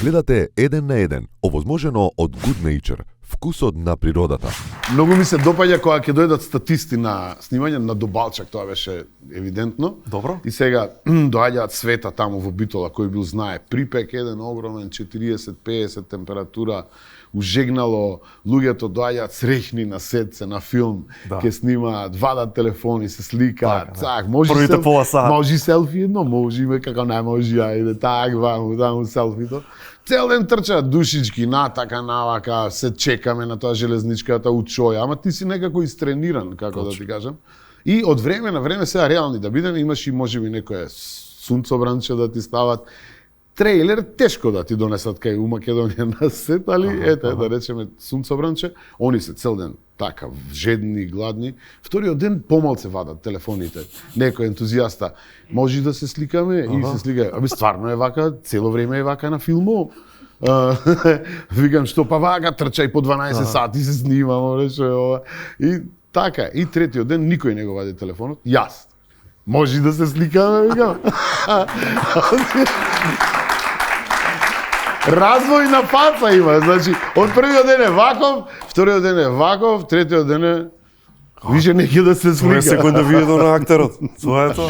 Гледате Еден на еден, овозможено од Good Nature, вкусот на природата. Многу ми се допаѓа кога ќе дојдат статисти на снимање на Добалчак, тоа беше евидентно. Добро. И сега доаѓаат Света таму во Битола, кој бил знае припек еден огромен 40-50 температура, ужегнало, луѓето доаѓаат среќни на сетце на филм, ќе снимаат, вадат телефони, се сликаат, цак, може првите пола сат. Може селфи едно, може ме како не може, ајде так, ваму селфито. Цел ден трчаат душички, натака, навака, се чекаме на тоа железничката учоја, ама ти си некако истрениран, како да ти кажам. И од време на време сега реални да бидеме, имаш и можеби некое сунцобранче да ти стават. Трейлер тешко да ти донесат кај у Македонија на сет, али ете да речеме сунцобранче, они се цел ден така жедни, гладни. Вториот ден помалце вадат телефоните. Некој ентузијаста може да се сликаме и се слика. Абе стварно е вака, цело време е вака на филмов. Викам што па вака трчај по 12 сати се снимам, рече ова. И така, и третиот ден никој не го вади телефонот, јас. Може да се сликаме, викам. Развој на паца има, значи, од првиот ден е ваков, вториот ден е ваков, третиот ден е више неќе да се слика. Тоа е секунда видено на актерот. Тоа е тоа.